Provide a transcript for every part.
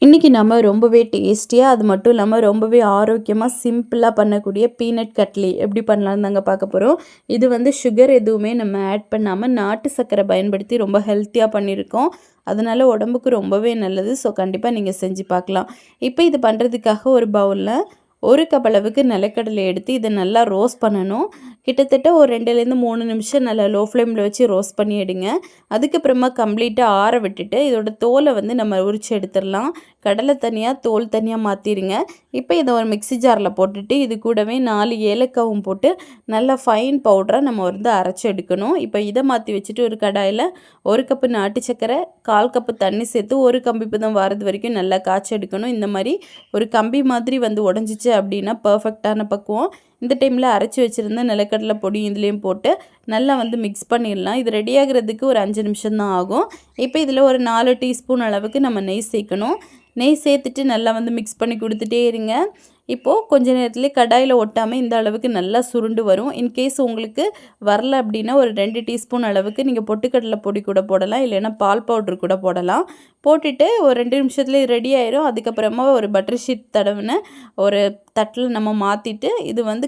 இன்றைக்கி நம்ம ரொம்பவே டேஸ்டியாக அது மட்டும் இல்லாமல் ரொம்பவே ஆரோக்கியமாக சிம்பிளாக பண்ணக்கூடிய பீனட் கட்லி எப்படி பண்ணலான்னு தாங்க பார்க்க போகிறோம். இது வந்து சுகர் எதுவுமே நம்ம ஆட் பண்ணாமல் நாட்டு சர்க்கரை பயன்படுத்தி ரொம்ப ஹெல்த்தியாக பண்ணியிருக்கோம். அதனால் உடம்புக்கு ரொம்பவே நல்லது. ஸோ கண்டிப்பாக நீங்கள் செஞ்சு பார்க்கலாம். இப்போ இது பண்ணுறதுக்காக ஒரு பவுலில் 1 கப் அளவுக்கு நிலக்கடலை எடுத்து இதை நல்லா ரோஸ்ட் பண்ணணும். கிட்டத்தட்ட ஒரு 2லேருந்து 3 நிமிஷம் நல்லா லோ ஃப்ளேமில் வச்சு ரோஸ்ட் பண்ணி எடுங்க. அதுக்கப்புறமா கம்ப்ளீட்டாக ஆற விட்டுட்டு இதோட தோலை வந்து நம்ம உரித்து எடுத்துடலாம். கடலை தனியாக தோல் தனியாக மாற்றிடுங்க. இப்போ இதை ஒரு மிக்ஸி ஜாரில் போட்டுட்டு இது கூடவே 4 ஏலக்காவும் போட்டு நல்லா ஃபைன் பவுடராக நம்ம வந்து அரைச்சி எடுக்கணும். இப்போ இதை மாற்றி வச்சுட்டு ஒரு கடாயில் 1 கப்பு நாட்டு சர்க்கரை, 1/4 கப்பு தண்ணி சேர்த்து ஒரு கம்பி பதம் வரது வரைக்கும் நல்லா காய்ச்சி எடுக்கணும். இந்த மாதிரி ஒரு கம்பி மாதிரி வந்து உடஞ்சிச்சு அப்படின்னா பர்ஃபெக்டான பக்குவம். இந்த டைமில் அரைச்சி வச்சுருந்த நிலக்கடலை பொடி இதுலேயும் போட்டு நல்லா வந்து மிக்ஸ் பண்ணிடலாம். இது ரெடி ஆகிறதுக்கு ஒரு 5 நிமிஷம் தான் ஆகும். இப்போ இதில் ஒரு 4 டீஸ்பூன் அளவுக்கு நம்ம நெய் சேர்க்கணும். நெய் சேர்த்துட்டு நல்லா வந்து மிக்ஸ் பண்ணி கொடுத்துட்டே இருங்க. இப்போது கொஞ்ச நேரத்துலேயே கடாயில் ஒட்டாமல் இந்த அளவுக்கு நல்லா சுருண்டு வரும். இன்கேஸ் உங்களுக்கு வரல அப்படின்னா ஒரு 2 டீஸ்பூன் அளவுக்கு நீங்கள் பொட்டுக்கடலை பொடி கூட போடலாம், இல்லைன்னா பால் பவுட்ரு கூட போடலாம். போட்டுட்டு ஒரு 2 நிமிஷத்துலேயே ரெடி ஆயிரும். அதுக்கப்புறமா ஒரு பட்டர் ஷீட் தடவின ஒரு தட்டில் நம்ம மாற்றிட்டு இது வந்து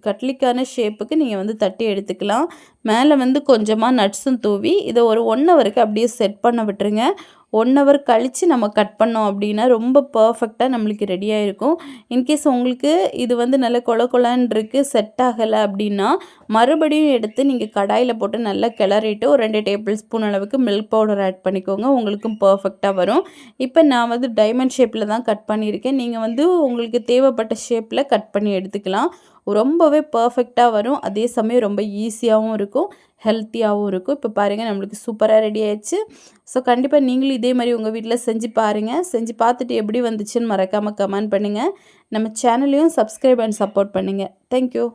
கட்லிக்கான ஷேப்புக்கு நீங்கள் வந்து தட்டி எடுத்துக்கலாம். மேலே வந்து கொஞ்சமாக நட்ஸும் தூவி இதை ஒரு 1 ஹவருக்கு அப்படியே செட் பண்ண விட்டுருங்க. 1 ஹவர் கழித்து நம்ம கட் பண்ணோம் அப்படின்னா ரொம்ப பர்ஃபெக்டாக நம்மளுக்கு ரெடியாக இருக்கும். இன்கேஸ் உங்களுக்கு இது வந்து நல்ல கொலன்னு இருக்குது, செட் ஆகலை அப்படின்னா மறுபடியும் எடுத்து நீங்கள் கடாயில் போட்டு நல்லா கிளறிட்டு ஒரு 2 டேபிள் ஸ்பூன் அளவுக்கு மில்க் பவுடர் ஆட் பண்ணிக்கோங்க. உங்களுக்கும் பர்ஃபெக்டாக வரும். இப்போ நான் வந்து டைமண்ட் ஷேப்பில் தான் கட் பண்ணியிருக்கேன். நீங்கள் வந்து உங்களுக்கு தேவைப்பட்ட ஷேப்பில் கட் பண்ணி எடுத்துக்கலாம். ரொம்பவே பர்ஃபெக்டாக வரும். அதே சமயம் ரொம்ப ஈஸியாகவும் இருக்கும், ஹெல்த்தியாகவும் இருக்கும். இப்போ பாருங்கள் நம்மளுக்கு சூப்பராக ரெடி ஆயிடுச்சு. ஸோ கண்டிப்பாக நீங்களும் இதே மாதிரி உங்கள் வீட்டில் செஞ்சு பாருங்கள். செஞ்சு பார்த்துட்டு எப்படி வந்துச்சுன்னு மறக்காமல் கமெண்ட் பண்ணுங்கள். நம்ம சேனலையும் சப்ஸ்கிரைப் அண்ட் சப்போர்ட் பண்ணுங்கள். தேங்க்யூ.